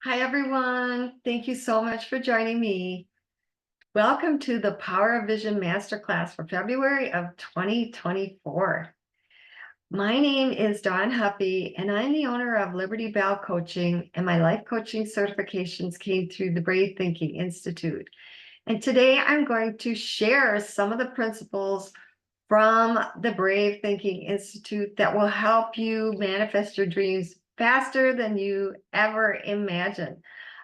Hi, everyone. Thank you so much for joining me. Welcome to the Power of Vision Masterclass for February of 2024. My name is Dawn Huffy, and I'm the owner of Belle Coaching, and my life coaching certifications came through the Brave Thinking Institute. And today I'm going to share some of the principles from the Brave Thinking Institute that will help you manifest your dreams faster than you ever imagined.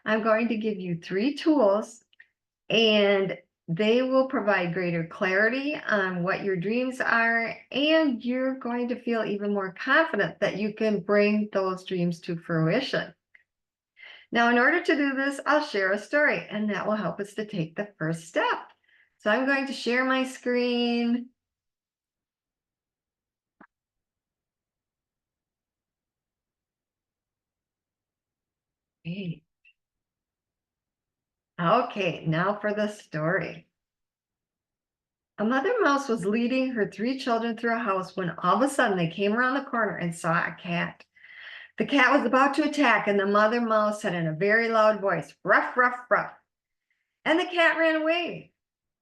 I'm going to give you 3 tools, and they will provide greater clarity on what your dreams are, and you're going to feel even more confident that you can bring those dreams to fruition. Now, in order to do this, I'll share a story, and that will help us to take the first step. So I'm going to share my screen. Okay, now for the story. A mother mouse was leading her 3 children through a house when all of a sudden they came around the corner and saw a cat. The cat was about to attack, and the mother mouse said in a very loud voice, "Ruff, ruff, ruff." And the cat ran away.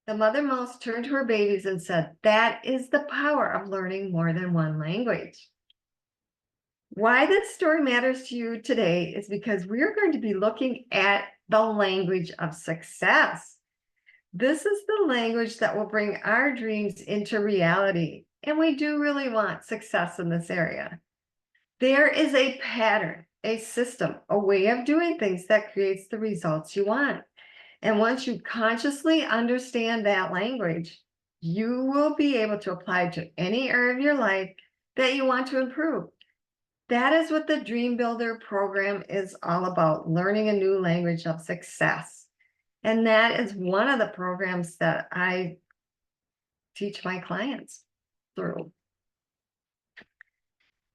The mother mouse turned to her babies and said, "That is the power of learning more than one language." Why this story matters to you today is because we're going to be looking at the language of success. This is the language that will bring our dreams into reality, and we do really want success in this area. There is a pattern, a system, a way of doing things that creates the results you want. And once you consciously understand that language, you will be able to apply it to any area of your life that you want to improve. That is what the Dream Builder program is all about, learning a new language of success. And that is one of the programs that I teach my clients through.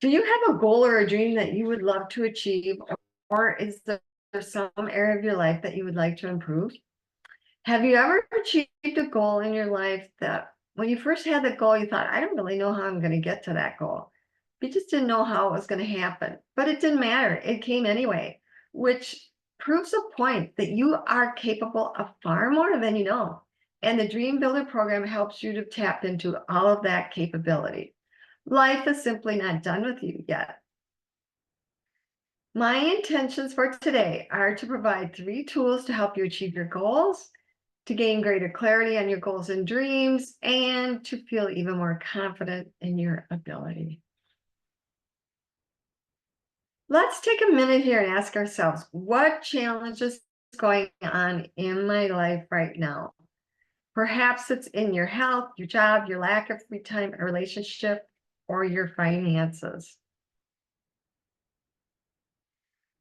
Do you have a goal or a dream that you would love to achieve, or is there some area of your life that you would like to improve? Have you ever achieved a goal in your life that when you first had the goal, you thought, I don't really know how I'm going to get to that goal? You just didn't know how it was going to happen, but it didn't matter. It came anyway, which proves a point that you are capable of far more than you know. And the Dream Builder program helps you to tap into all of that capability. Life is simply not done with you yet. My intentions for today are to provide 3 tools to help you achieve your goals, to gain greater clarity on your goals and dreams, and to feel even more confident in your ability. Let's take a minute here and ask ourselves, what challenge is going on in my life right now? Perhaps it's in your health, your job, your lack of free time, a relationship, or your finances.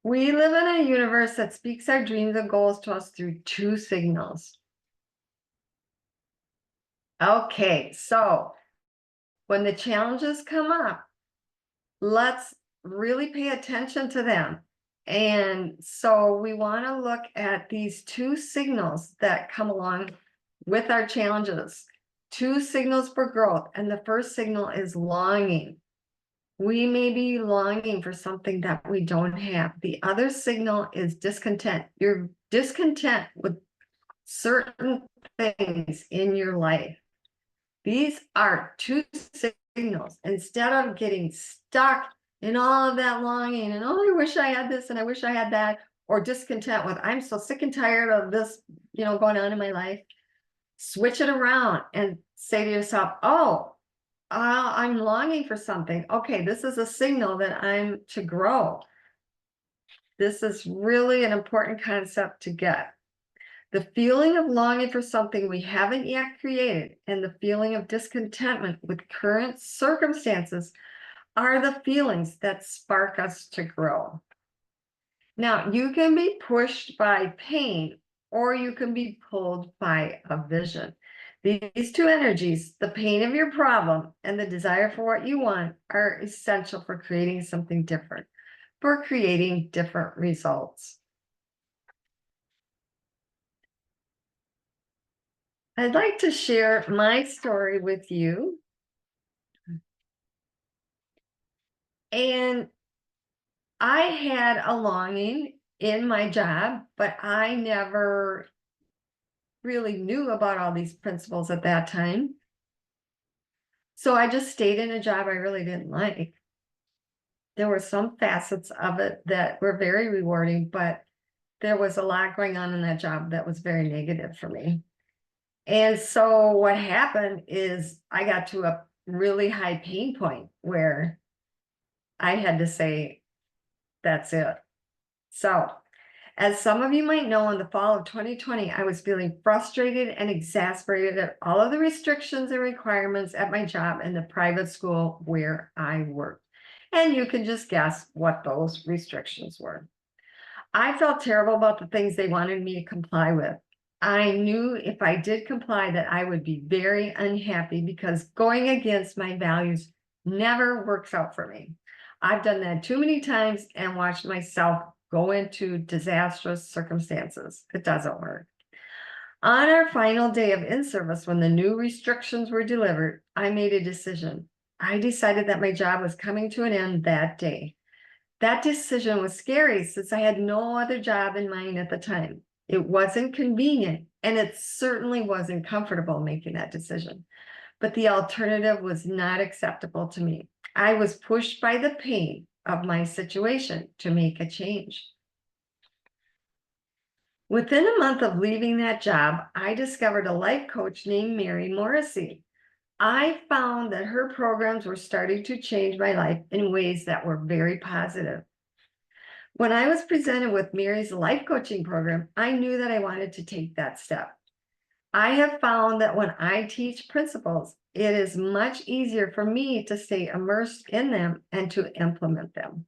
We live in a universe that speaks our dreams and goals to us through 2 signals. Okay, so when the challenges come up, let's really pay attention to them. And so we want to look at these 2 signals that come along with our challenges, 2 signals for growth. And the first signal is longing. We may be longing for something that we don't have. The other signal is discontent. You're discontent with certain things in your life. These are 2 signals. Instead of getting stuck in all of that longing and, oh, I wish I had this and I wish I had that, or discontent with, I'm so sick and tired of this, going on in my life, switch it around and say to yourself, oh, I'm longing for something. Okay, this is a signal that I'm to grow. This is really an important concept to get. The feeling of longing for something we haven't yet created and the feeling of discontentment with current circumstances are the feelings that spark us to grow. Now, you can be pushed by pain or you can be pulled by a vision. These 2 energies, the pain of your problem and the desire for what you want, are essential for creating something different, for creating different results. I'd like to share my story with you. And I had a longing in my job, but I never really knew about all these principles at that time. So I just stayed in a job I really didn't like. There were some facets of it that were very rewarding, but there was a lot going on in that job that was very negative for me. And so what happened is I got to a really high pain point where I had to say, that's it. So, as some of you might know, in the fall of 2020, I was feeling frustrated and exasperated at all of the restrictions and requirements at my job in the private school where I worked. And you can just guess what those restrictions were. I felt terrible about the things they wanted me to comply with. I knew if I did comply that I would be very unhappy because going against my values never works out for me. I've done that too many times and watched myself go into disastrous circumstances. It doesn't work. On our final day of in-service, when the new restrictions were delivered, I made a decision. I decided that my job was coming to an end that day. That decision was scary since I had no other job in mind at the time. It wasn't convenient, and it certainly wasn't comfortable making that decision. But the alternative was not acceptable to me. I was pushed by the pain of my situation to make a change. Within a month of leaving that job, I discovered a life coach named Mary Morrissey. I found that her programs were starting to change my life in ways that were very positive. When I was presented with Mary's life coaching program, I knew that I wanted to take that step. I have found that when I teach principles, it is much easier for me to stay immersed in them and to implement them.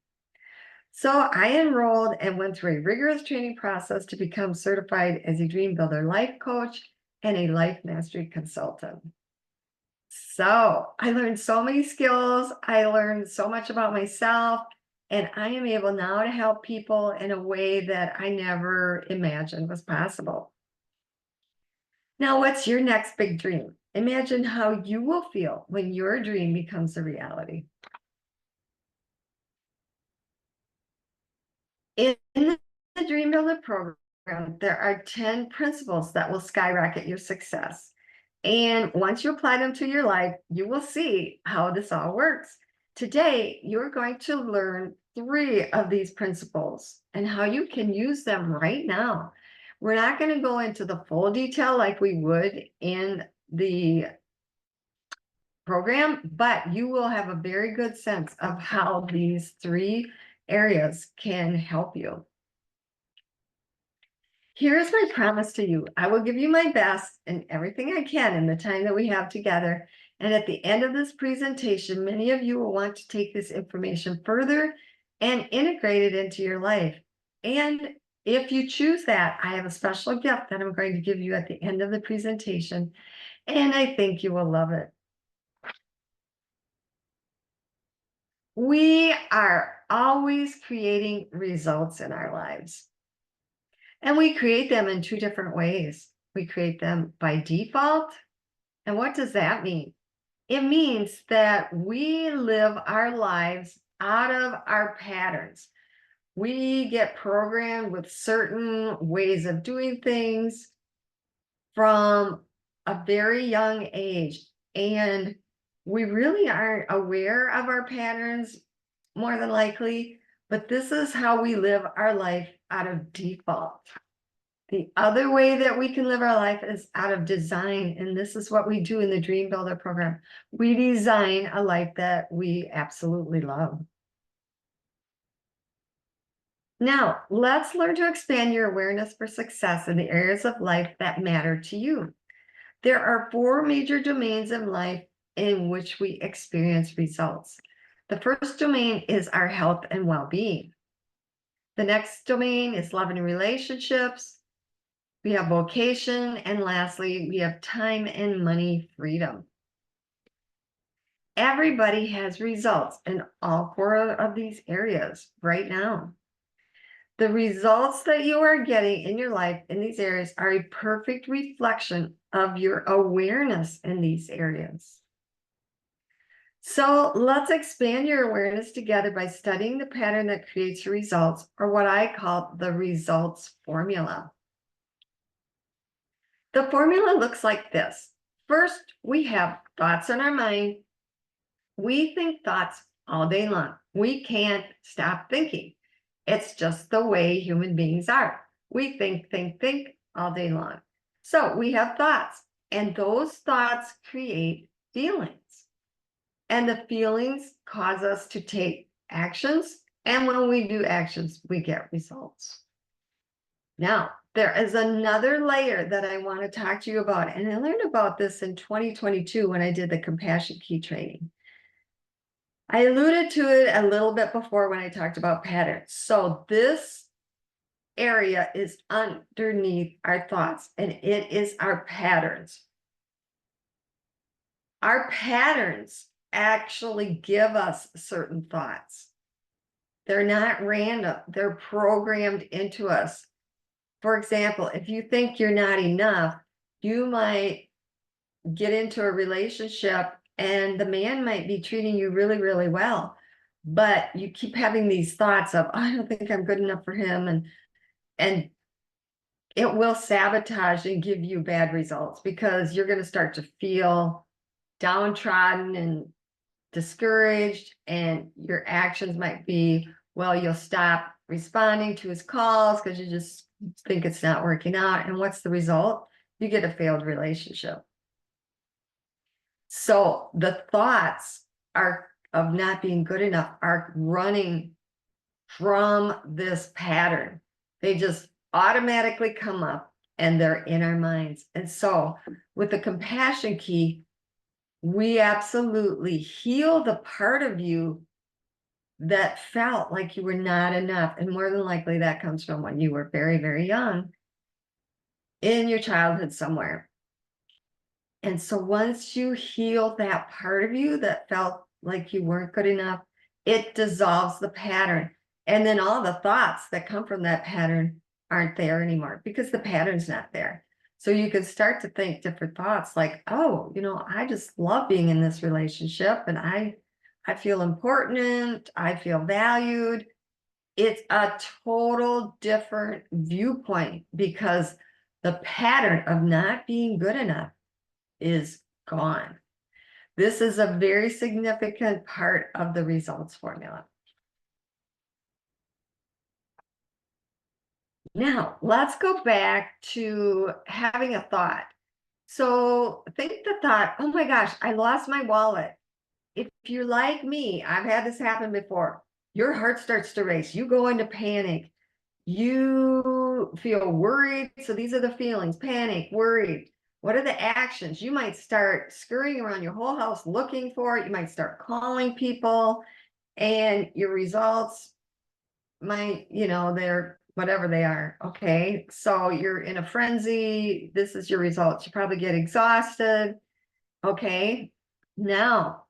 So I enrolled and went through a rigorous training process to become certified as a Dream Builder life coach and a life mastery consultant. So I learned so many skills. I learned so much about myself, and I am able now to help people in a way that I never imagined was possible. Now, what's your next big dream? Imagine how you will feel when your dream becomes a reality. In the Dream Builder program, there are 10 principles that will skyrocket your success. And once you apply them to your life, you will see how this all works. Today, you're going to learn 3 of these principles and how you can use them right now. We're not going to go into the full detail like we would in the program, but you will have a very good sense of how these 3 areas can help you. Here's my promise to you. I will give you my best and everything I can in the time that we have together. And at the end of this presentation, many of you will want to take this information further and integrate it into your life. And if you choose that, I have a special gift that I'm going to give you at the end of the presentation. And I think you will love it. We are always creating results in our lives. And we create them in 2 different ways. We create them by default. And what does that mean? It means that we live our lives out of our patterns. We get programmed with certain ways of doing things from a very young age. And we really aren't aware of our patterns, more than likely, but this is how we live our life out of default. The other way that we can live our life is out of design, and this is what we do in the Dream Builder program. We design a life that we absolutely love. Now, let's learn to expand your awareness for success in the areas of life that matter to you. There are 4 major domains in life in which we experience results. The first domain is our health and well-being. The next domain is love and relationships. We have vocation, and lastly, we have time and money freedom. Everybody has results in all 4 of these areas right now. The results that you are getting in your life in these areas are a perfect reflection of your awareness in these areas. So let's expand your awareness together by studying the pattern that creates your results, or what I call the results formula. The formula looks like this. First, we have thoughts in our mind. We think thoughts all day long. We can't stop thinking. It's just the way human beings are. We think all day long. So we have thoughts, and those thoughts create feelings. And the feelings cause us to take actions. And when we do actions, we get results. Now, there is another layer that I want to talk to you about. And I learned about this in 2022 when I did the compassion key training. I alluded to it a little bit before when I talked about patterns. So this area is underneath our thoughts, and it is our patterns. Our patterns actually give us certain thoughts. They're not random. They're programmed into us. For example, if you think you're not enough, you might get into a relationship and the man might be treating you really, really well, but you keep having these thoughts of, I don't think I'm good enough for him. And it will sabotage and give you bad results, because you're going to start to feel downtrodden and discouraged, and your actions might be, well, you'll stop responding to his calls because you just think it's not working out. And what's the result? You get a failed relationship. So the thoughts are of not being good enough are running from this pattern. They just automatically come up and they're in our minds. And so with the compassion key, we absolutely heal the part of you that felt like you were not enough. And more than likely that comes from when you were very, very young in your childhood somewhere. And so once you heal that part of you that felt like you weren't good enough, it dissolves the pattern. And then all the thoughts that come from that pattern aren't there anymore, because the pattern's not there. So you can start to think different thoughts like, oh, I just love being in this relationship, and I feel important, I feel valued. It's a total different viewpoint, because the pattern of not being good enough is gone. This is a very significant part of the results formula. Now, let's go back to having a thought. So think the thought, oh my gosh, I lost my wallet. If you're like me, I've had this happen before. Your heart starts to race. You go into panic. You feel worried. So these are the feelings: panic, worried. What are the actions? You might start scurrying around your whole house looking for it. You might start calling people, and your results might, they're whatever they are. Okay. So you're in a frenzy. This is your results. You probably get exhausted. Okay. Now,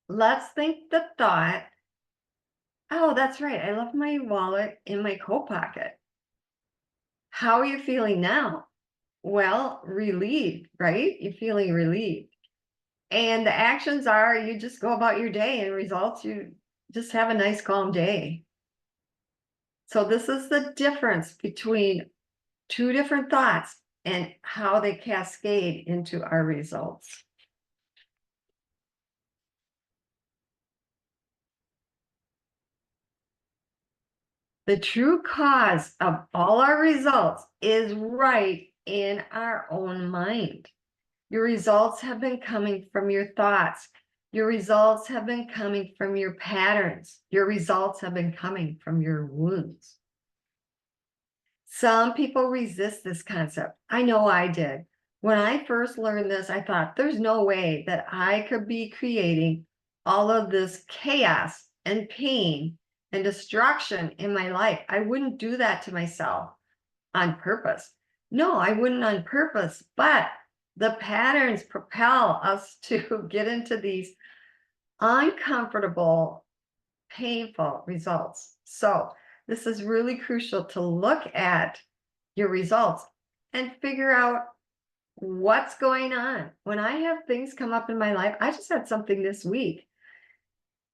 let's think the thought, oh, that's right, I left my wallet in my coat pocket. How are you feeling now? Well, relieved, right? You're feeling relieved. And the actions are, you just go about your day, and results, you just have a nice, calm day. So this is the difference between two different thoughts and how they cascade into our results. The true cause of all our results is right in our own mind. Your results have been coming from your thoughts. Your results have been coming from your patterns. Your results have been coming from your wounds. Some people resist this concept. I know I did. When I first learned this, I thought, there's no way that I could be creating all of this chaos and pain and destruction in my life. I wouldn't do that to myself on purpose. No, I wouldn't on purpose, but the patterns propel us to get into these uncomfortable, painful results. So this is really crucial to look at your results and figure out what's going on. When I have things come up in my life, I just had something this week.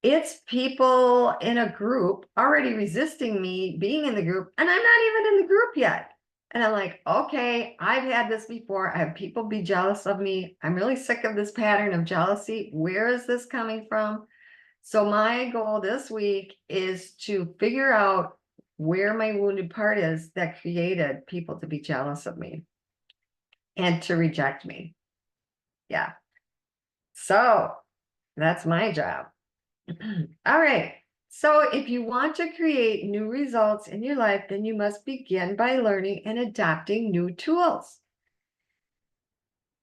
It's people in a group already resisting me being in the group, and I'm not even in the group yet. And I'm like, okay, I've had this before. I have people be jealous of me. I'm really sick of this pattern of jealousy. Where is this coming from? So my goal this week is to figure out where my wounded part is that created people to be jealous of me and to reject me. Yeah. So that's my job. All right. So if you want to create new results in your life, then you must begin by learning and adopting new tools.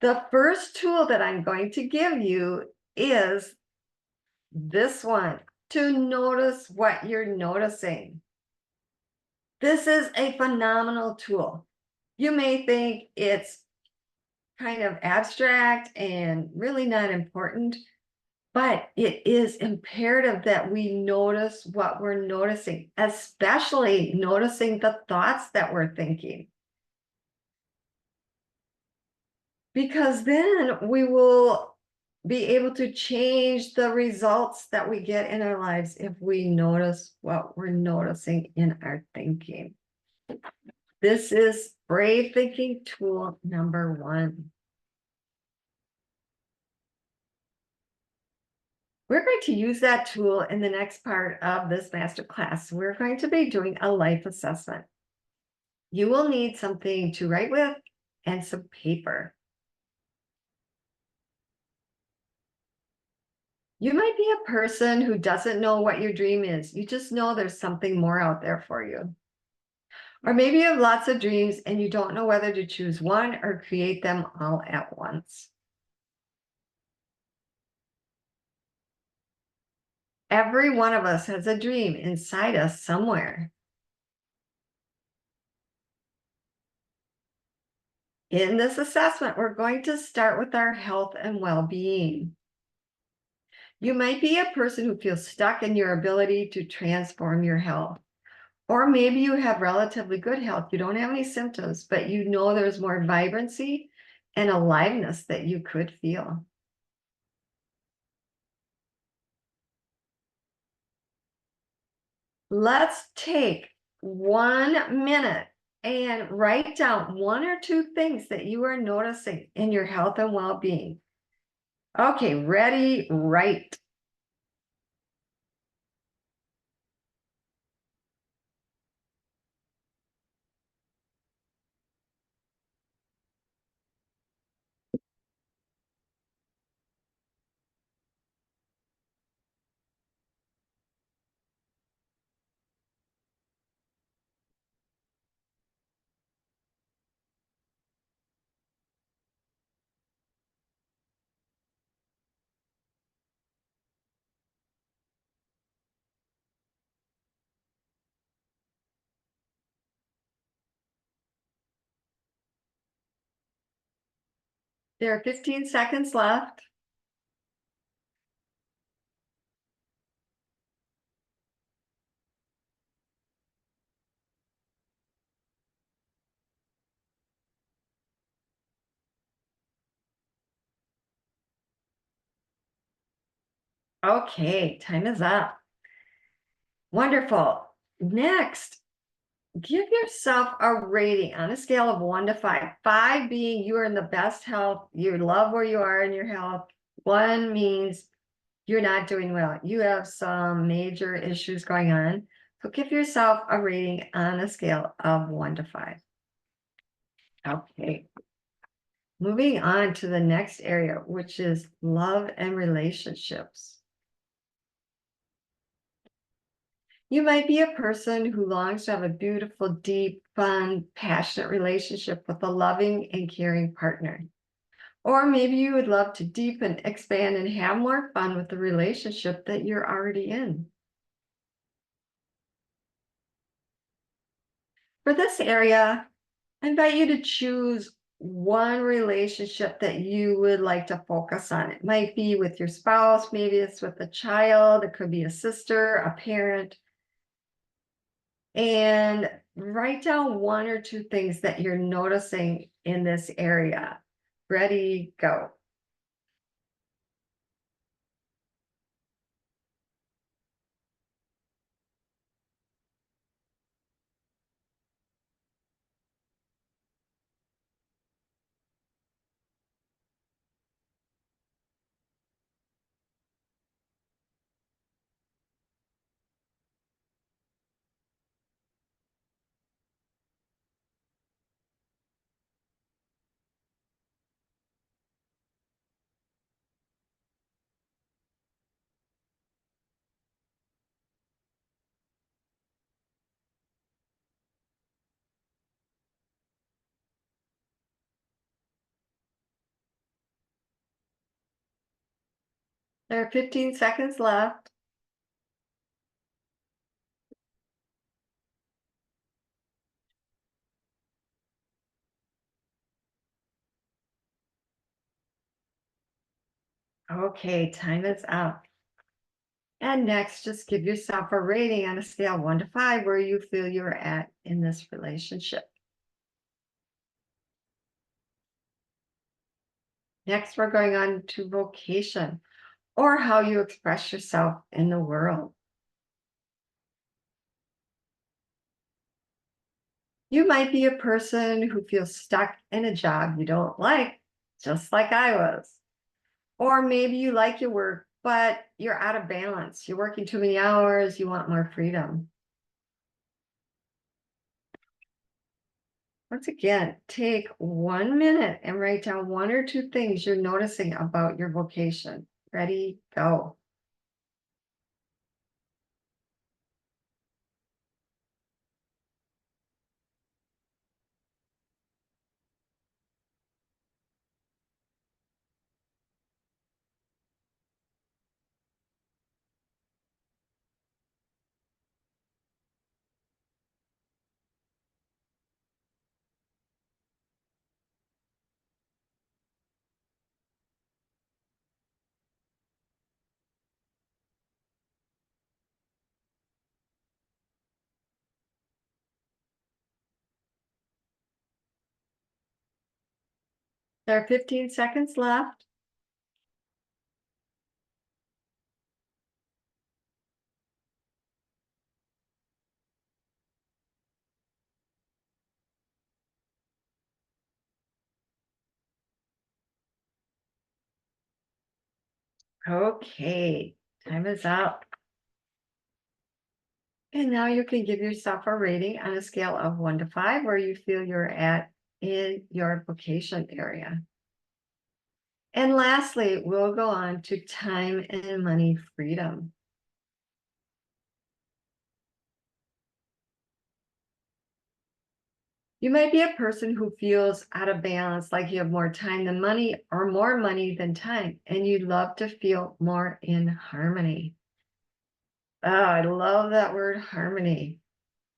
The first tool that I'm going to give you is this one, to notice what you're noticing. This is a phenomenal tool. You may think it's kind of abstract and really not important, but it is imperative that we notice what we're noticing, especially noticing the thoughts that we're thinking. Because then we will be able to change the results that we get in our lives if we notice what we're noticing in our thinking. This is brave thinking tool number 1. We're going to use that tool in the next part of this masterclass. We're going to be doing a life assessment. You will need something to write with and some paper. You might be a person who doesn't know what your dream is. You just know there's something more out there for you. Or maybe you have lots of dreams and you don't know whether to choose one or create them all at once. Every one of us has a dream inside us somewhere. In this assessment, we're going to start with our health and well-being. You might be a person who feels stuck in your ability to transform your health. Or maybe you have relatively good health. You don't have any symptoms, but you know there's more vibrancy and aliveness that you could feel. Let's take 1 minute and write down 1 or 2 things that you are noticing in your health and well-being. Okay, ready, write. There are 15 seconds left. Okay, time is up. Wonderful. Next, give yourself a rating on a scale of 1 to 5. 5 being you are in the best health, you love where you are in your health. 1 means you're not doing well. You have some major issues going on. So give yourself a rating on a scale of 1 to 5. Okay. Moving on to the next area, which is love and relationships. You might be a person who longs to have a beautiful, deep, fun, passionate relationship with a loving and caring partner. Or maybe you would love to deepen, expand, and have more fun with the relationship that you're already in. For this area, I invite you to choose one relationship that you would like to focus on. It might be with your spouse, maybe it's with a child, it could be a sister, a parent. And write down 1 or 2 things that you're noticing in this area. Ready, go. There are 15 seconds left. Okay, time is up. And next, just give yourself a rating on a scale of 1 to 5 where you feel you're at in this relationship. Next, we're going on to vocation, or how you express yourself in the world. You might be a person who feels stuck in a job you don't like, just like I was. Or maybe you like your work, but you're out of balance. You're working too many hours, you want more freedom. Once again, take 1 minute and write down 1 or 2 things you're noticing about your vocation. Ready, go. There are 15 seconds left. Okay, time is up. And now you can give yourself a rating on a scale of 1 to 5 where you feel you're at in your vocation area. And lastly, we'll go on to time and money freedom. You might be a person who feels out of balance, like you have more time than money or more money than time, and you'd love to feel more in harmony. Oh, I love that word harmony.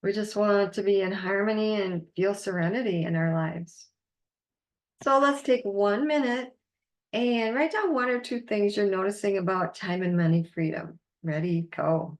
We just want to be in harmony and feel serenity in our lives. So let's take 1 minute and write down 1 or 2 things you're noticing about time and money freedom. Ready, go.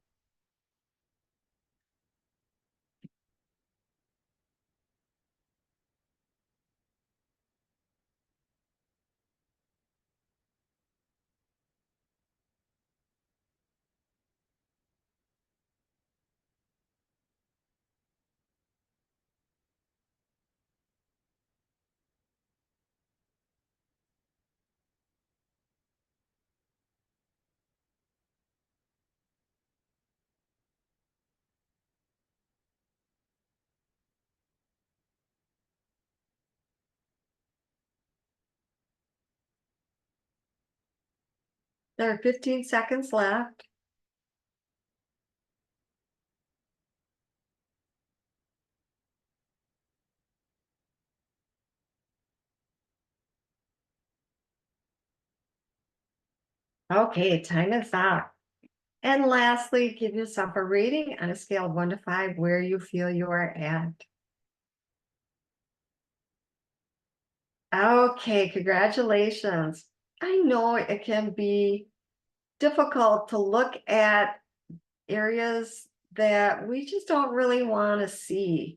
There are 15 seconds left. Okay, time is up. And lastly, give yourself a rating on a scale of 1 to 5 where you feel you are at. Okay, congratulations. I know it can be difficult to look at areas that we just don't really want to see.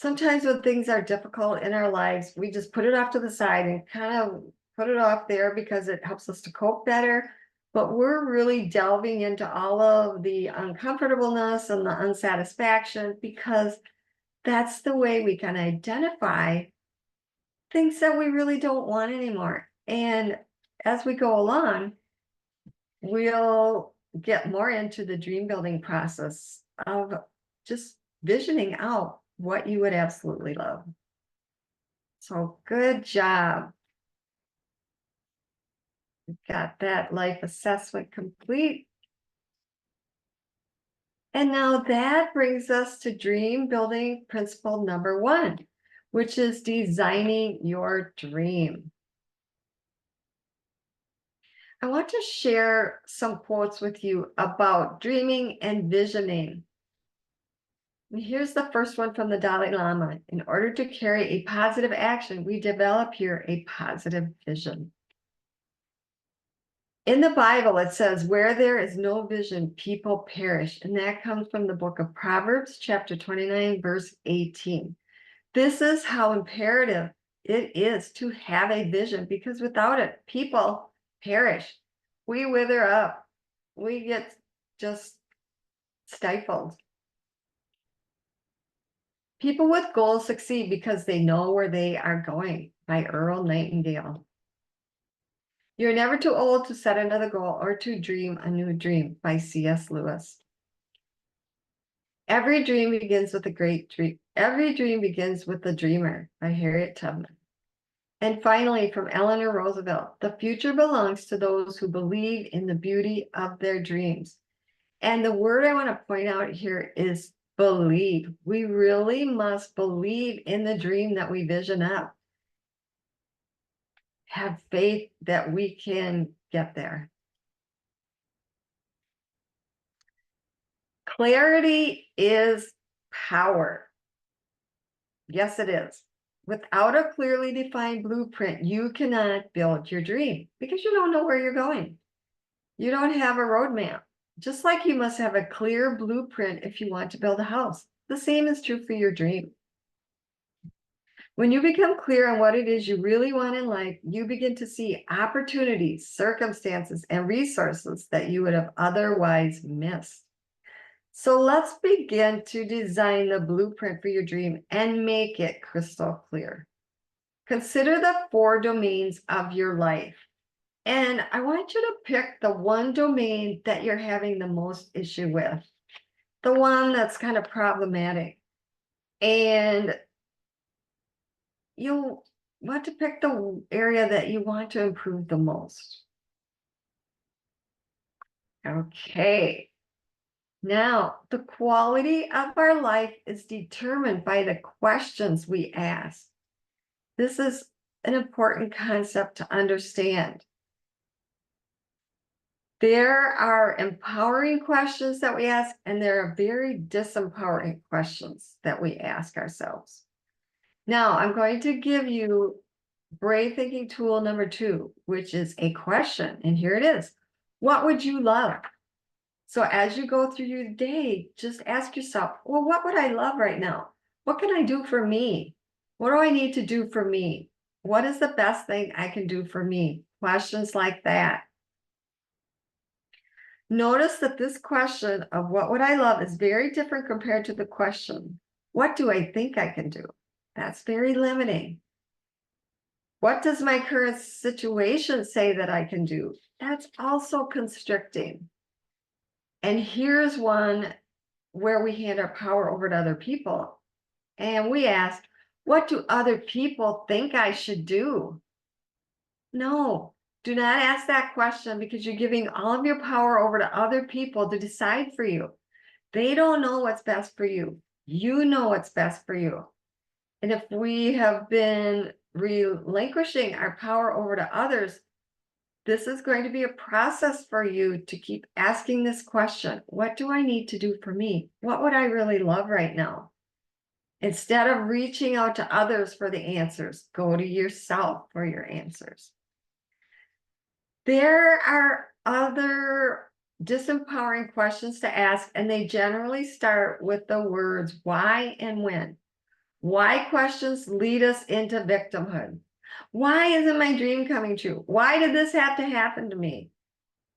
Sometimes when things are difficult in our lives, we just put it off to the side and kind of put it off there because it helps us to cope better. But we're really delving into all of the uncomfortableness and the unsatisfaction because that's the way we can identify things that we really don't want anymore. And as we go along, we'll get more into the dream building process of just visioning out what you would absolutely love. So good job. We've got that life assessment complete. And now that brings us to dream building principle number 1, which is designing your dream. I want to share some quotes with you about dreaming and visioning. And here's the first one from the Dalai Lama. In order to carry a positive action, we develop here a positive vision. In the Bible, it says, where there is no vision, people perish. And that comes from the book of Proverbs, chapter 29, verse 18. This is how imperative it is to have a vision, because without it, people perish. We wither up. We get just stifled. People with goals succeed because they know where they are going, by Earl Nightingale. You're never too old to set another goal or to dream a new dream, by C.S. Lewis. Every dream begins with a great dream. Every dream begins with the dreamer, by Harriet Tubman. And finally, from Eleanor Roosevelt, the future belongs to those who believe in the beauty of their dreams. And the word I want to point out here is believe. We really must believe in the dream that we vision up. Have faith that we can get there. Clarity is power. Yes, it is. Without a clearly defined blueprint, you cannot build your dream because you don't know where you're going. You don't have a roadmap. Just like you must have a clear blueprint if you want to build a house. The same is true for your dream. When you become clear on what it is you really want in life, you begin to see opportunities, circumstances, and resources that you would have otherwise missed. So let's begin to design the blueprint for your dream and make it crystal clear. Consider the 4 domains of your life. And I want you to pick the one domain that you're having the most issue with, the one that's kind of problematic. And you'll want to pick the area that you want to improve the most. Okay. Now, the quality of our life is determined by the questions we ask. This is an important concept to understand. There are empowering questions that we ask, and there are very disempowering questions that we ask ourselves. Now, I'm going to give you brave thinking tool number 2, which is a question. And here it is. What would you love? So as you go through your day, just ask yourself, well, what would I love right now? What can I do for me? What do I need to do for me? What is the best thing I can do for me? Questions like that. Notice that this question of what would I love is very different compared to the question, what do I think I can do? That's very limiting. What does my current situation say that I can do? That's also constricting. And here's one where we hand our power over to other people. And we ask, what do other people think I should do? No, do not ask that question because you're giving all of your power over to other people to decide for you. They don't know what's best for you. You know what's best for you. And if we have been relinquishing our power over to others, this is going to be a process for you to keep asking this question. What do I need to do for me? What would I really love right now? Instead of reaching out to others for the answers, go to yourself for your answers. There are other disempowering questions to ask, and they generally start with the words why and when. Why questions lead us into victimhood. Why isn't my dream coming true? Why did this have to happen to me?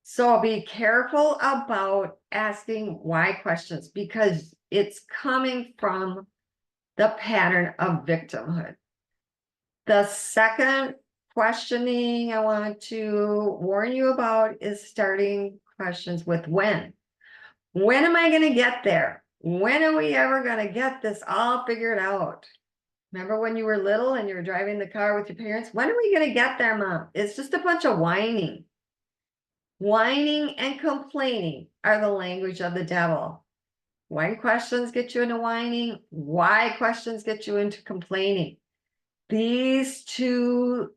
So be careful about asking why questions, because it's coming from the pattern of victimhood. The second questioning I want to warn you about is starting questions with when. When am I going to get there? When are we ever going to get this all figured out? Remember when you were little and you were driving the car with your parents? When are we going to get there, Mom? It's just a bunch of whining. Whining and complaining are the language of the devil. When questions get you into whining, why questions get you into complaining. These two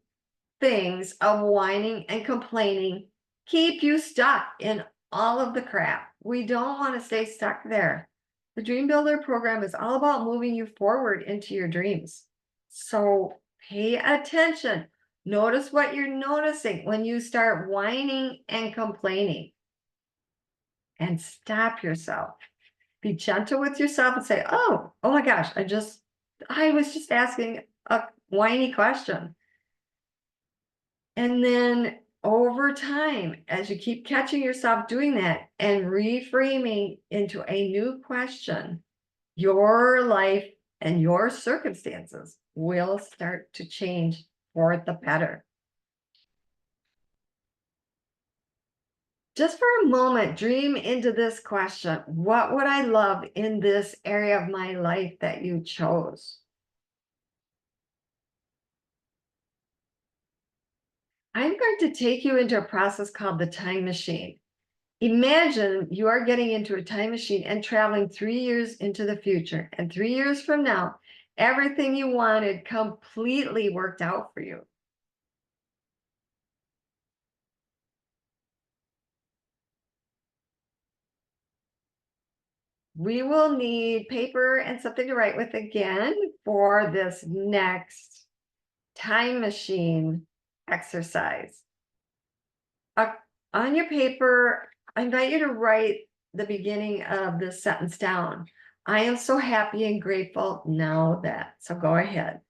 things of whining and complaining keep you stuck in all of the crap. We don't want to stay stuck there. The Dream Builder program is all about moving you forward into your dreams. So pay attention. Notice what you're noticing when you start whining and complaining. And stop yourself. Be gentle with yourself and say, oh my gosh, I was just asking a whiny question. And then over time, as you keep catching yourself doing that and reframing into a new question, your life and your circumstances will start to change for the better. Just for a moment, dream into this question. What would I love in this area of my life that you chose? I'm going to take you into a process called the time machine. Imagine you are getting into a time machine and traveling 3 years into the future. And 3 years from now, everything you wanted completely worked out for you. We will need paper and something to write with again for this next time machine exercise. On your paper, I invite you to write the beginning of this sentence down. I am so happy and grateful now that. So go ahead.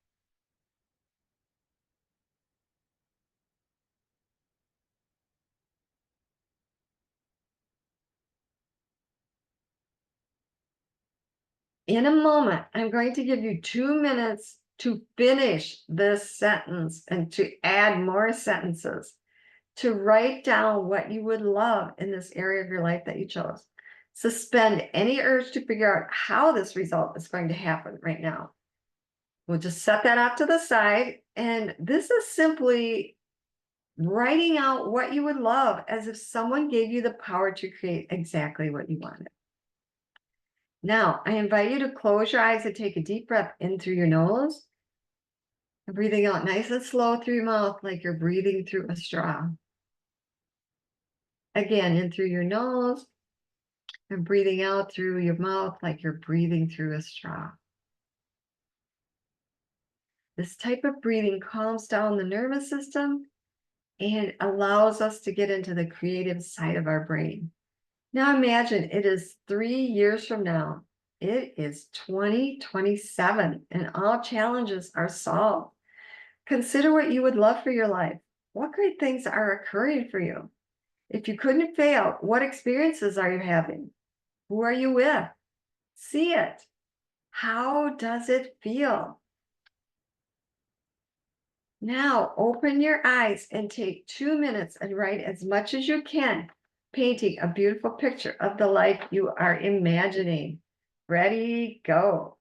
In a moment, I'm going to give you 2 minutes to finish this sentence and to add more sentences, to write down what you would love in this area of your life that you chose. Suspend any urge to figure out how this result is going to happen right now. We'll just set that off to the side. And this is simply writing out what you would love as if someone gave you the power to create exactly what you wanted. Now, I invite you to close your eyes and take a deep breath in through your nose, and breathing out nice and slow through your mouth like you're breathing through a straw. Again, in through your nose and breathing out through your mouth like you're breathing through a straw. This type of breathing calms down the nervous system and allows us to get into the creative side of our brain. Now imagine it is 3 years from now. It is 2027 and all challenges are solved. Consider what you would love for your life. What great things are occurring for you? If you couldn't fail, what experiences are you having? Who are you with? See it. How does it feel? Now open your eyes and take 2 minutes and write as much as you can, painting a beautiful picture of the life you are imagining. Ready, go.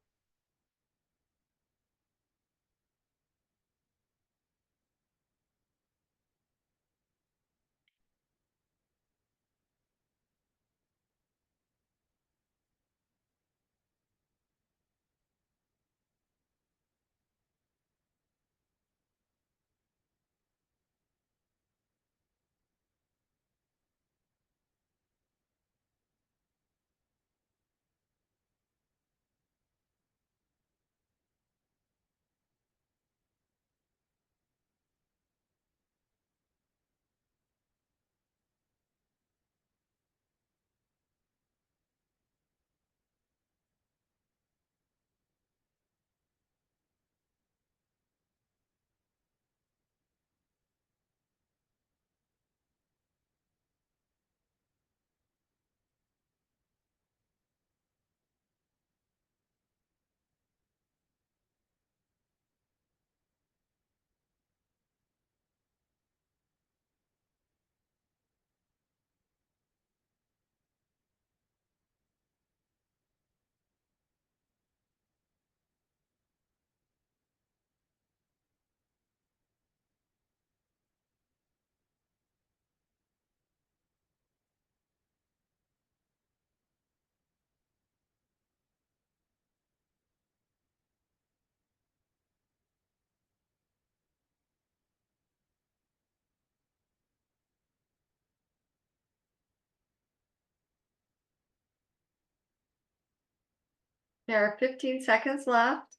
There are 15 seconds left.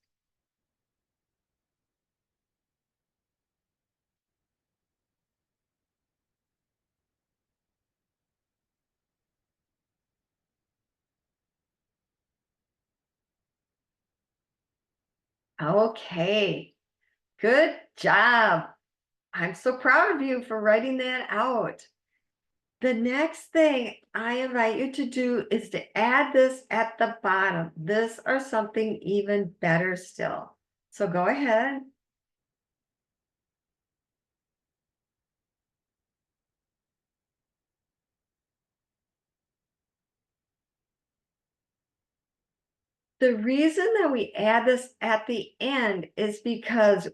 Okay, good job. I'm so proud of you for writing that out. The next thing I invite you to do is to add this at the bottom, this or something even better still. So go ahead. The reason that we add this at the end is because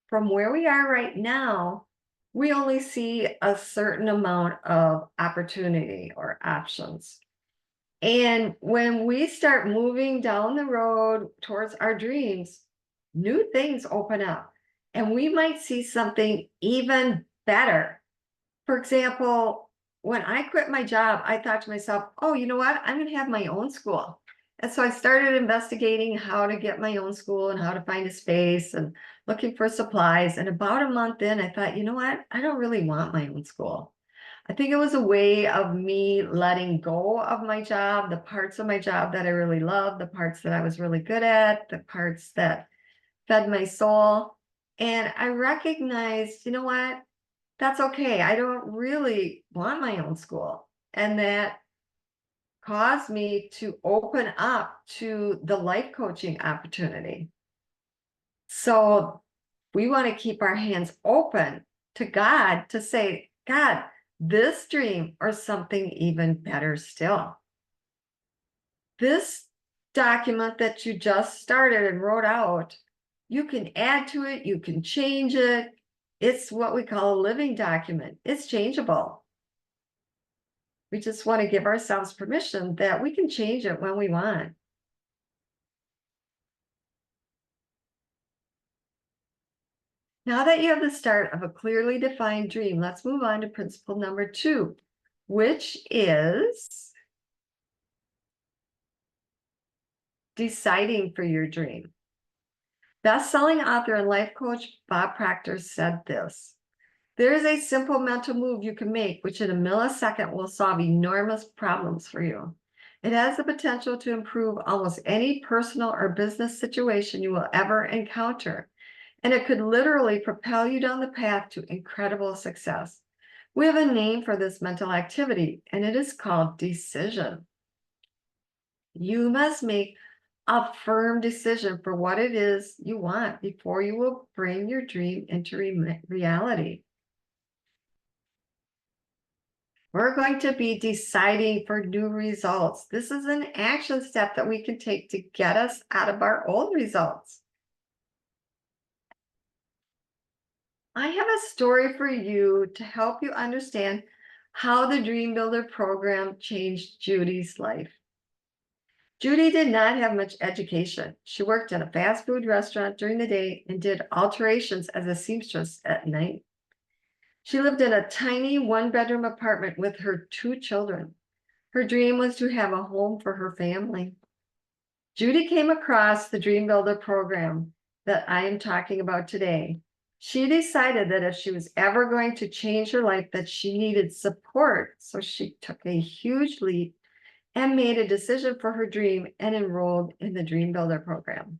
from where we are right now, we only see a certain amount of opportunity or options. And when we start moving down the road towards our dreams, new things open up and we might see something even better. For example, when I quit my job, I thought to myself, oh, you know what? I'm going to have my own school. And so I started investigating how to get my own school and how to find a space and looking for supplies. And about a month in, I thought, you know what? I don't really want my own school. I think it was a way of me letting go of my job, the parts of my job that I really loved, the parts that I was really good at, the parts that fed my soul. And I recognized, you know what? That's okay. I don't really want my own school. And that caused me to open up to the life coaching opportunity. So we want to keep our hands open to God to say, God, this dream or something even better still. This document that you just started and wrote out, you can add to it, you can change it. It's what we call a living document. It's changeable. We just want to give ourselves permission that we can change it when we want. Now that you have the start of a clearly defined dream, let's move on to principle number 2, which is deciding for your dream. Best-selling author and life coach Bob Proctor said this: there is a simple mental move you can make, which in a millisecond will solve enormous problems for you. It has the potential to improve almost any personal or business situation you will ever encounter, and it could literally propel you down the path to incredible success. We have a name for this mental activity, and it is called decision. You must make a firm decision for what it is you want before you will bring your dream into reality. We're going to be deciding for new results. This is an action step that we can take to get us out of our old results. I have a story for you to help you understand how the Dream Builder program changed Judy's life. Judy did not have much education. She worked in a fast food restaurant during the day and did alterations as a seamstress at night. She lived in a tiny one-bedroom apartment with her 2 children. Her dream was to have a home for her family. Judy came across the Dream Builder program that I am talking about today. She decided that if she was ever going to change her life, that she needed support. So she took a huge leap and made a decision for her dream and enrolled in the Dream Builder program.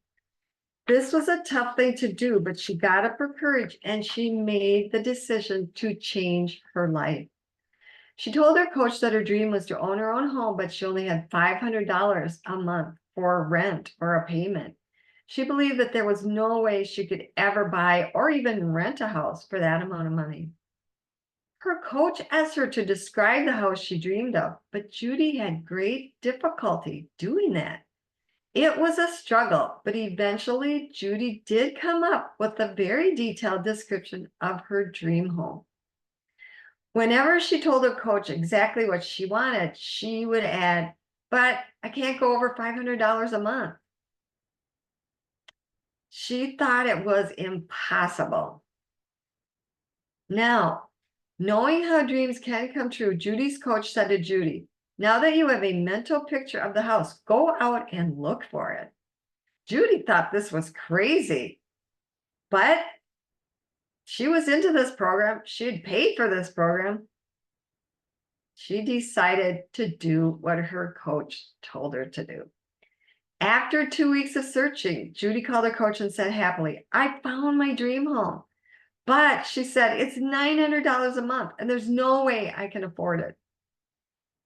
This was a tough thing to do, but she got up her courage and she made the decision to change her life. She told her coach that her dream was to own her own home, but she only had $500 a month for rent or a payment. She believed that there was no way she could ever buy or even rent a house for that amount of money. Her coach asked her to describe the house she dreamed of, but Judy had great difficulty doing that. It was a struggle, but eventually Judy did come up with a very detailed description of her dream home. Whenever she told her coach exactly what she wanted, she would add, but I can't go over $500 a month. She thought it was impossible. Now, knowing how dreams can come true, Judy's coach said to Judy, Now that you have a mental picture of the house, go out and look for it. Judy thought this was crazy, but she was into this program. She had paid for this program. She decided to do what her coach told her to do. After 2 weeks of searching, Judy called her coach and said happily, I found my dream home. But she said, it's $900 a month and there's no way I can afford it.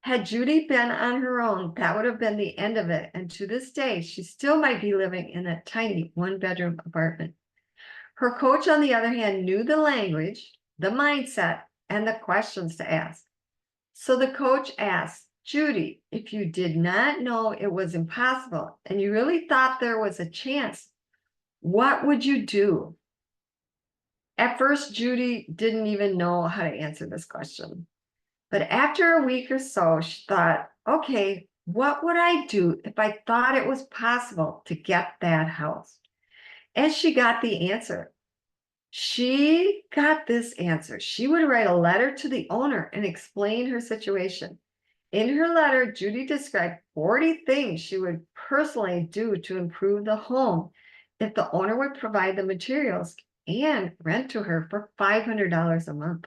Had Judy been on her own, that would have been the end of it. And to this day, she still might be living in that tiny 1-bedroom apartment. Her coach, on the other hand, knew the language, the mindset, and the questions to ask. So the coach asked, Judy, if you did not know it was impossible and you really thought there was a chance, what would you do? At first, Judy didn't even know how to answer this question. But after a week or so, she thought, okay, what would I do if I thought it was possible to get that house? And she got the answer. She got this answer. She would write a letter to the owner and explain her situation. In her letter, Judy described 40 things she would personally do to improve the home if the owner would provide the materials and rent to her for $500 a month.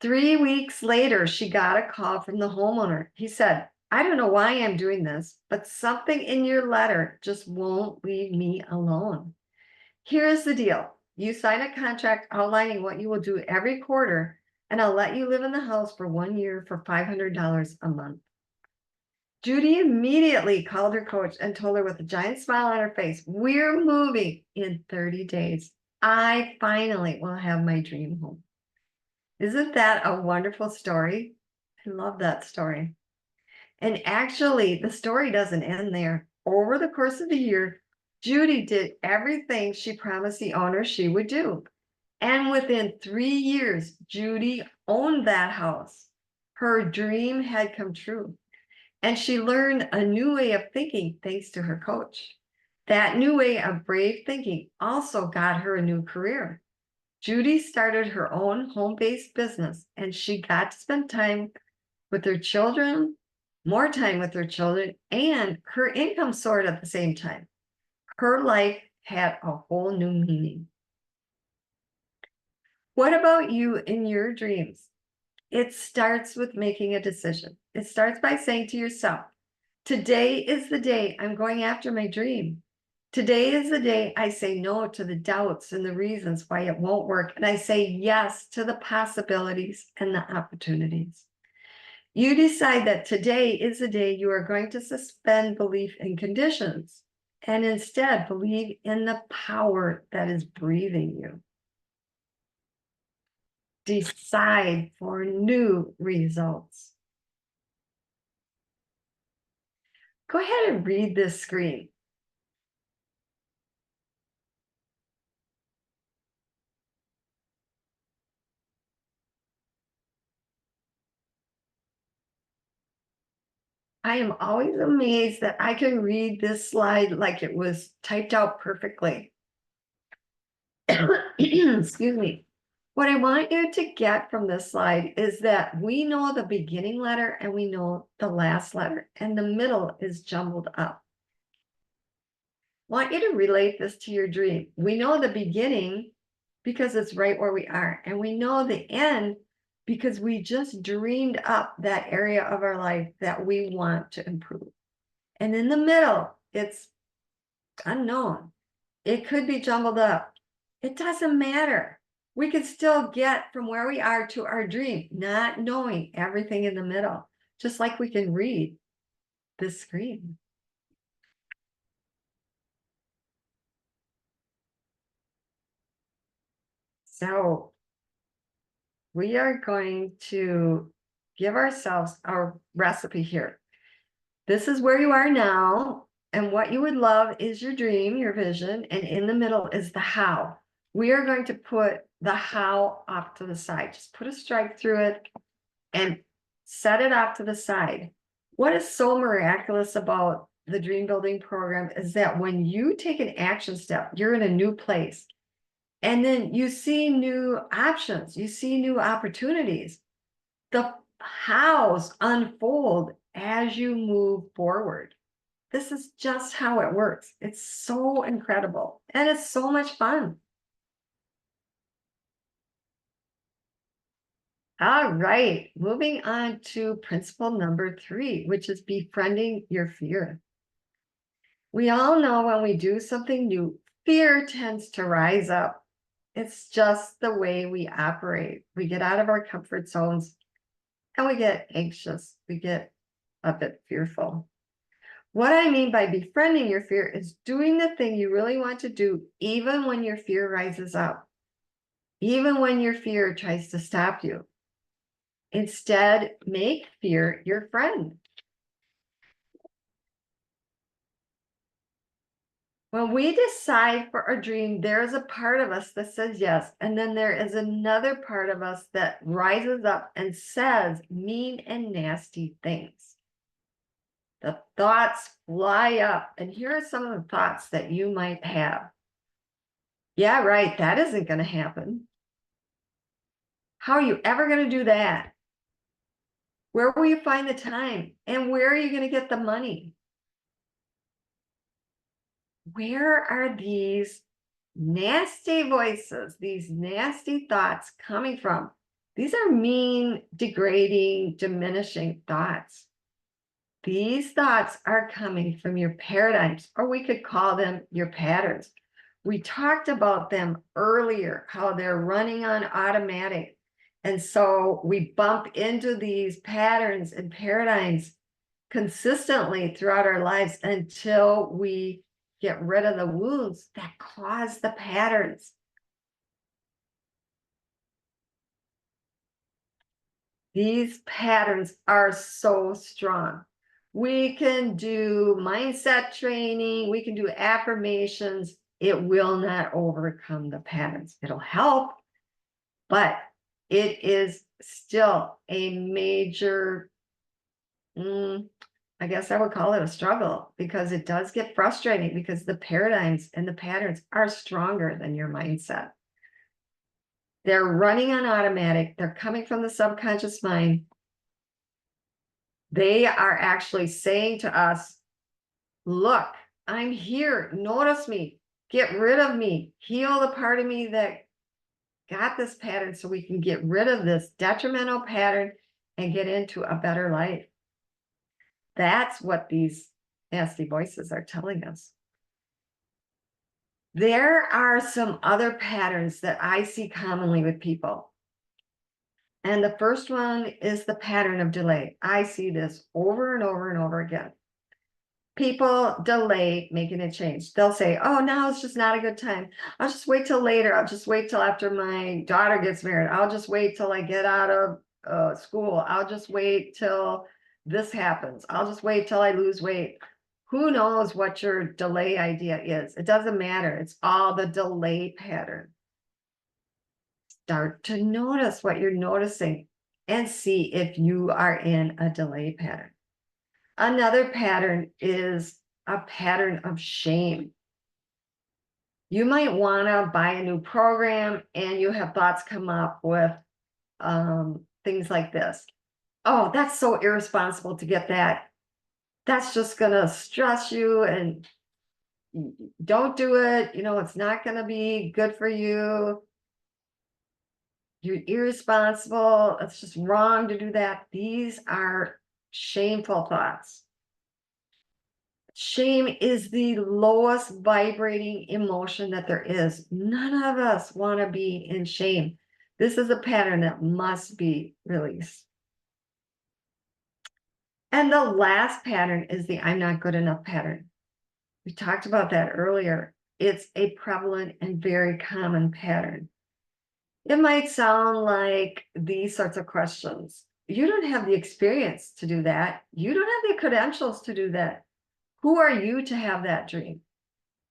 3 weeks later, she got a call from the homeowner. He said, I don't know why I'm doing this, but something in your letter just won't leave me alone. Here's the deal. You sign a contract outlining what you will do every quarter, and I'll let you live in the house for 1 year for $500 a month. Judy immediately called her coach and told her with a giant smile on her face, we're moving in 30 days. I finally will have my dream home. Isn't that a wonderful story? I love that story. And actually, the story doesn't end there. Over the course of the year, Judy did everything she promised the owner she would do. And within 3 years, Judy owned that house. Her dream had come true. And she learned a new way of thinking thanks to her coach. That new way of brave thinking also got her a new career. Judy started her own home-based business, and she got to spend time with her children, more time with her children, and her income soared at the same time. Her life had a whole new meaning. What about you in your dreams? It starts with making a decision. It starts by saying to yourself, today is the day I'm going after my dream. Today is the day I say no to the doubts and the reasons why it won't work, and I say yes to the possibilities and the opportunities. You decide that today is the day you are going to suspend belief in conditions and instead believe in the power that is breathing you. Decide for new results. Go ahead and read this screen. I am always amazed that I can read this slide like it was typed out perfectly. Excuse me. What I want you to get from this slide is that we know the beginning letter and we know the last letter, and the middle is jumbled up. I want you to relate this to your dream. We know the beginning because it's right where we are, and we know the end because we just dreamed up that area of our life that we want to improve. And in the middle, it's unknown. It could be jumbled up. It doesn't matter. We can still get from where we are to our dream, not knowing everything in the middle, just like we can read this screen. So we are going to give ourselves our recipe here. This is where you are now, and what you would love is your dream, your vision, and in the middle is the how. We are going to put the how off to the side. Just put a strike through it and set it off to the side. What is so miraculous about the dream building program is that when you take an action step, you're in a new place. And then you see new options, you see new opportunities. The hows unfold as you move forward. This is just how it works. It's so incredible and it's so much fun. All right, moving on to principle number 3, which is befriending your fear. We all know when we do something new, fear tends to rise up. It's just the way we operate. We get out of our comfort zones and we get anxious. We get a bit fearful. What I mean by befriending your fear is doing the thing you really want to do, even when your fear rises up, even when your fear tries to stop you. Instead, make fear your friend. When we decide for a dream, there's a part of us that says yes, and then there is another part of us that rises up and says mean and nasty things. The thoughts fly up, and here are some of the thoughts that you might have. Yeah, right, that isn't going to happen. How are you ever going to do that? Where will you find the time? And where are you going to get the money? Where are these nasty voices, these nasty thoughts coming from? These are mean, degrading, diminishing thoughts. These thoughts are coming from your paradigms, or we could call them your patterns. We talked about them earlier, how they're running on automatic. And so we bump into these patterns and paradigms consistently throughout our lives until we get rid of the wounds that cause the patterns. These patterns are so strong. We can do mindset training, we can do affirmations. It will not overcome the patterns. It'll help, but it is still a major, I guess I would call it a struggle, because it does get frustrating because the paradigms and the patterns are stronger than your mindset. They're running on automatic. They're coming from the subconscious mind. They are actually saying to us, look, I'm here. Notice me. Get rid of me. Heal the part of me that got this pattern so we can get rid of this detrimental pattern and get into a better life. That's what these nasty voices are telling us. There are some other patterns that I see commonly with people. And the first one is the pattern of delay. I see this over and over and over again. People delay making a change. They'll say, oh, now it's just not a good time. I'll just wait till later. I'll just wait till after my daughter gets married. I'll just wait till I get out of school. I'll just wait till this happens. I'll just wait till I lose weight. Who knows what your delay idea is? It doesn't matter. It's all the delay pattern. Start to notice what you're noticing and see if you are in a delay pattern. Another pattern is a pattern of shame. You might want to buy a new program and you have thoughts come up with things like this. Oh, that's so irresponsible to get that. That's just going to stress you, and don't do it. You know, it's not going to be good for you. You're irresponsible. It's just wrong to do that. These are shameful thoughts. Shame is the lowest vibrating emotion that there is. None of us want to be in shame. This is a pattern that must be released. And the last pattern is the I'm not good enough pattern. We talked about that earlier. It's a prevalent and very common pattern. It might sound like these sorts of questions. You don't have the experience to do that. You don't have the credentials to do that. Who are you to have that dream?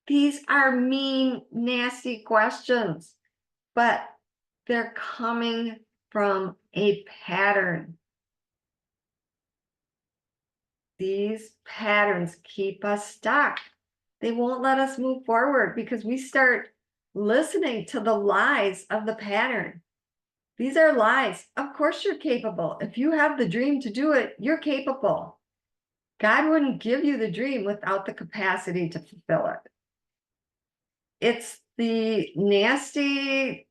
These are mean, nasty questions, but they're coming from a pattern. These patterns keep us stuck. They won't let us move forward because we start listening to the lies of the pattern. These are lies. Of course you're capable. If you have the dream to do it, you're capable. God wouldn't give you the dream without the capacity to fulfill it. It's the nasty,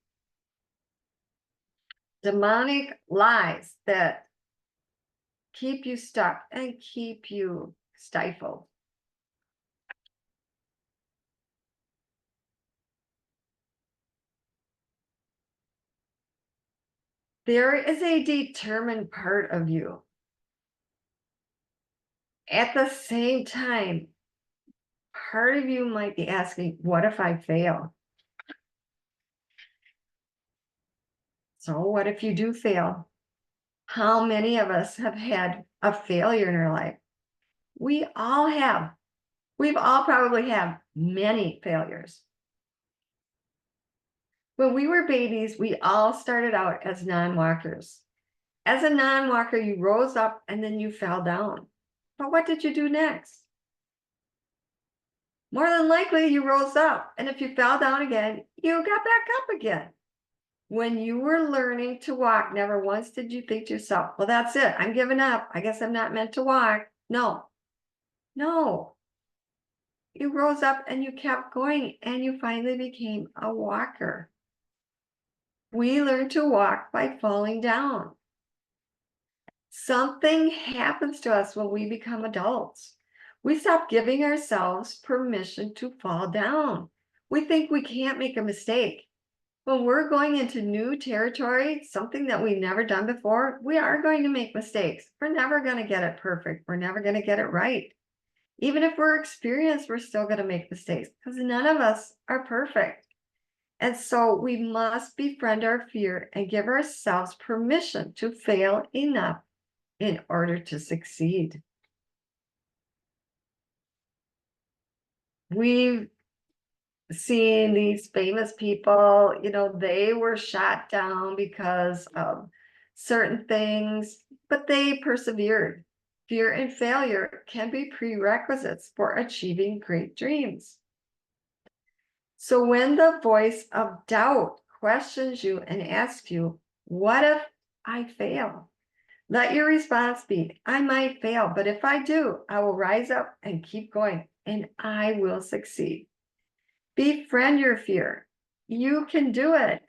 demonic lies that keep you stuck and keep you stifled. There is a determined part of you. At the same time, part of you might be asking, what if I fail? So what if you do fail? How many of us have had a failure in our life? We all have. We've all probably had many failures. When we were babies, we all started out as non-walkers. As a non-walker, you rose up and then you fell down. But what did you do next? More than likely, you rose up. And if you fell down again, you got back up again. When you were learning to walk, never once did you think to yourself, well, that's it. I'm giving up. I guess I'm not meant to walk. No, no. You rose up and you kept going and you finally became a walker. We learn to walk by falling down. Something happens to us when we become adults. We stop giving ourselves permission to fall down. We think we can't make a mistake. When we're going into new territory, something that we've never done before, we are going to make mistakes. We're never going to get it perfect. We're never going to get it right. Even if we're experienced, we're still going to make mistakes because none of us are perfect. And so we must befriend our fear and give ourselves permission to fail enough in order to succeed. We've seen these famous people, they were shot down because of certain things, but they persevered. Fear and failure can be prerequisites for achieving great dreams. So when the voice of doubt questions you and asks you, what if I fail? Let your response be, I might fail, but if I do, I will rise up and keep going, and I will succeed. Befriend your fear. You can do it.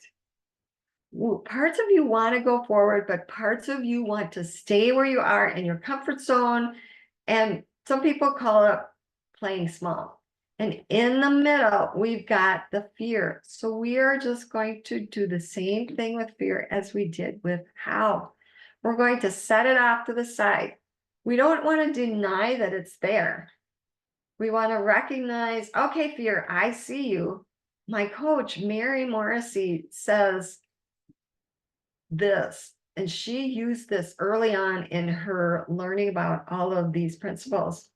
Parts of you want to go forward, but parts of you want to stay where you are in your comfort zone. And some people call it playing small. And in the middle, we've got the fear. So we are just going to do the same thing with fear as we did with how. We're going to set it off to the side. We don't want to deny that it's there. We want to recognize, okay, fear, I see you. My coach, Mary Morrissey, says this, and she used this early on in her learning about all of these principles.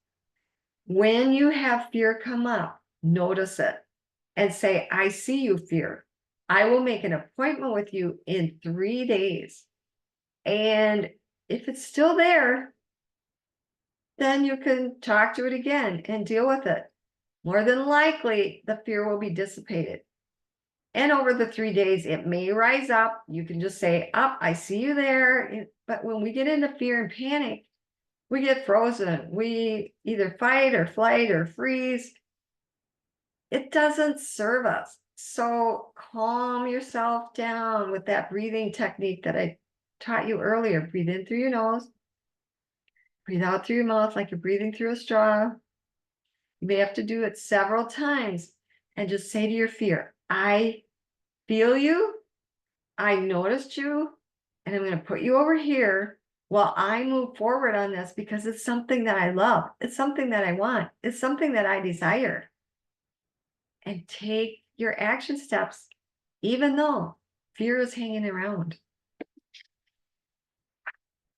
When you have fear come up, notice it and say, I see you, fear. I will make an appointment with you in 3 days. And if it's still there, then you can talk to it again and deal with it. More than likely, the fear will be dissipated. And over the 3 days, it may rise up. You can just say, up, I see you there. But when we get into fear and panic, we get frozen. We either fight or flight or freeze. It doesn't serve us. So calm yourself down with that breathing technique that I taught you earlier. Breathe in through your nose. Breathe out through your mouth like you're breathing through a straw. You may have to do it several times and just say to your fear, I feel you. I noticed you, and I'm going to put you over here while I move forward on this because it's something that I love. It's something that I want. It's something that I desire. And take your action steps, even though fear is hanging around.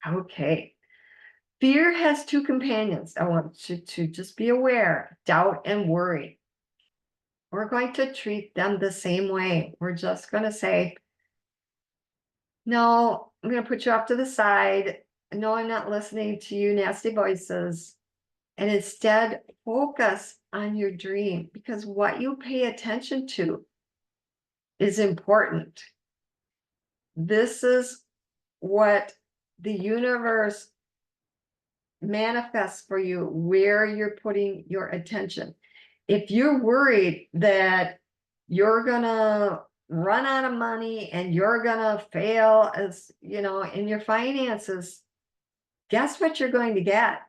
Okay. Fear has two companions. I want you to just be aware, doubt and worry. We're going to treat them the same way. We're just going to say, no, I'm going to put you off to the side. No, I'm not listening to you nasty voices. And instead, focus on your dream because what you pay attention to is important. This is what the universe manifests for you, where you're putting your attention. If you're worried that you're gonna run out of money and you're gonna fail as in your finances, guess what you're going to get?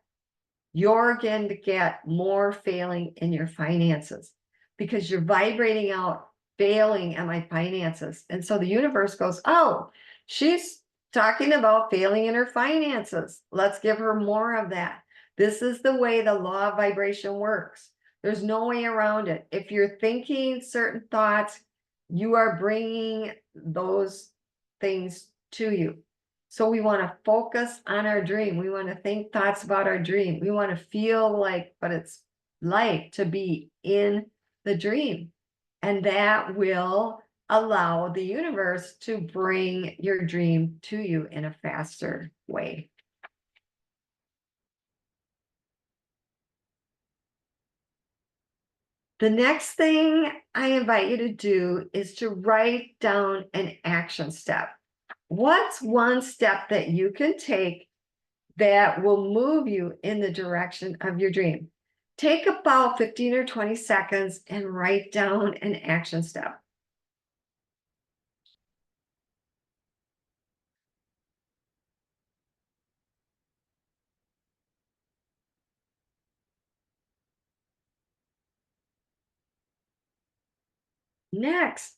You're going to get more failing in your finances because you're vibrating out failing at my finances. And so the universe goes, oh, she's talking about failing in her finances. Let's give her more of that. This is the way the law of vibration works. There's no way around it. If you're thinking certain thoughts, you are bringing those things to you. So we want to focus on our dream. We want to think thoughts about our dream. We want to feel like what it's like to be in the dream. And that will allow the universe to bring your dream to you in a faster way. The next thing I invite you to do is to write down an action step. What's one step that you can take that will move you in the direction of your dream? Take about 15 or 20 seconds and write down an action step. Next,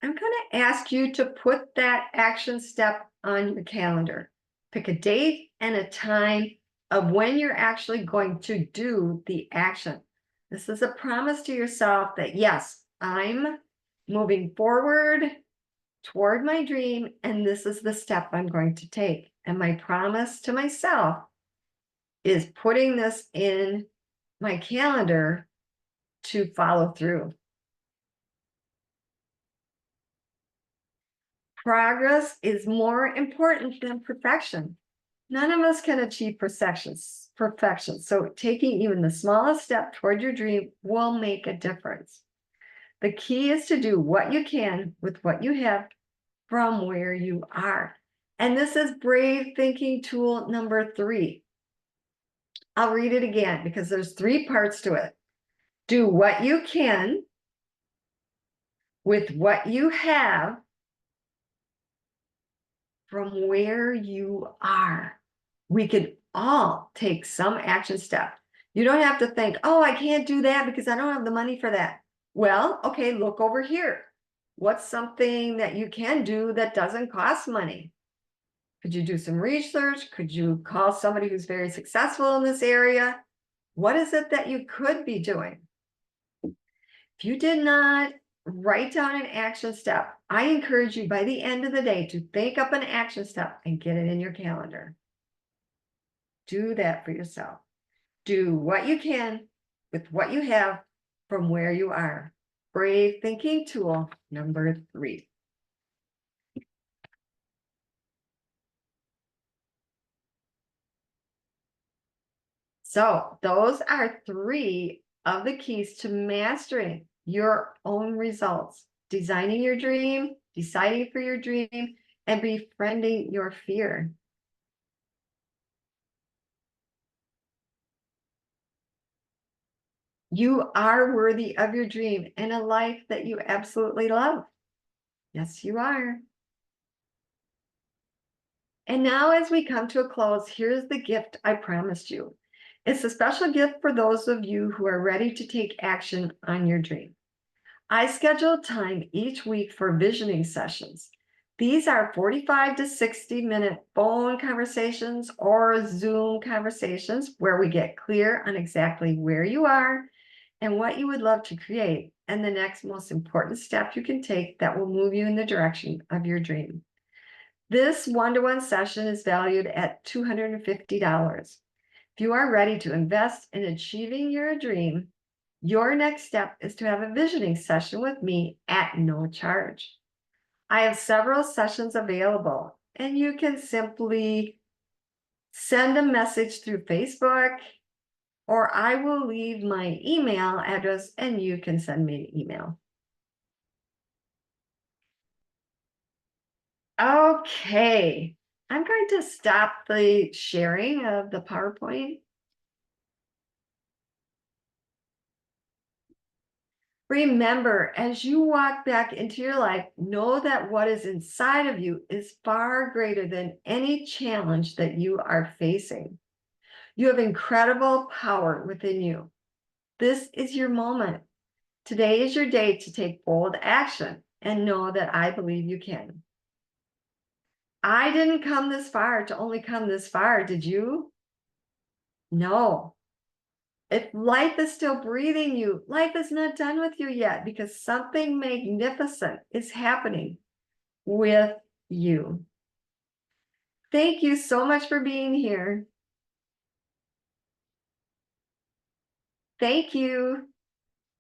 I'm going to ask you to put that action step on your calendar. Pick a date and a time of when you're actually going to do the action. This is a promise to yourself that, yes, I'm moving forward toward my dream, and this is the step I'm going to take. And my promise to myself is putting this in my calendar to follow through. Progress is more important than perfection. None of us can achieve perfection. So taking even the smallest step toward your dream will make a difference. The key is to do what you can with what you have from where you are. And this is brave thinking tool number 3. I'll read it again because there's 3 parts to it. Do what you can with what you have from where you are. We can all take some action step. You don't have to think, oh, I can't do that because I don't have the money for that. Well, okay, look over here. What's something that you can do that doesn't cost money? Could you do some research? Could you call somebody who's very successful in this area? What is it that you could be doing? If you did not write down an action step, I encourage you by the end of the day to think up an action step and get it in your calendar. Do that for yourself. Do what you can with what you have from where you are. Brave thinking tool number 3. So those are 3 of the keys to mastering your own results: designing your dream, deciding for your dream, and befriending your fear. You are worthy of your dream and a life that you absolutely love. Yes, you are. And now, as we come to a close, here's the gift I promised you. It's a special gift for those of you who are ready to take action on your dream. I schedule time each week for visioning sessions. These are 45 to 60-minute phone conversations or Zoom conversations where we get clear on exactly where you are and what you would love to create, and the next most important step you can take that will move you in the direction of your dream. This one-to-one session is valued at $250. If you are ready to invest in achieving your dream, your next step is to have a visioning session with me at no charge. I have several sessions available, and you can simply send a message through Facebook, or I will leave my email address and you can send me an email. Okay, I'm going to stop the sharing of the PowerPoint. Remember, as you walk back into your life, know that what is inside of you is far greater than any challenge that you are facing. You have incredible power within you. This is your moment. Today is your day to take bold action and know that I believe you can. I didn't come this far to only come this far, did you? No. If life is still breathing you, life is not done with you yet because something magnificent is happening with you. Thank you so much for being here. Thank you.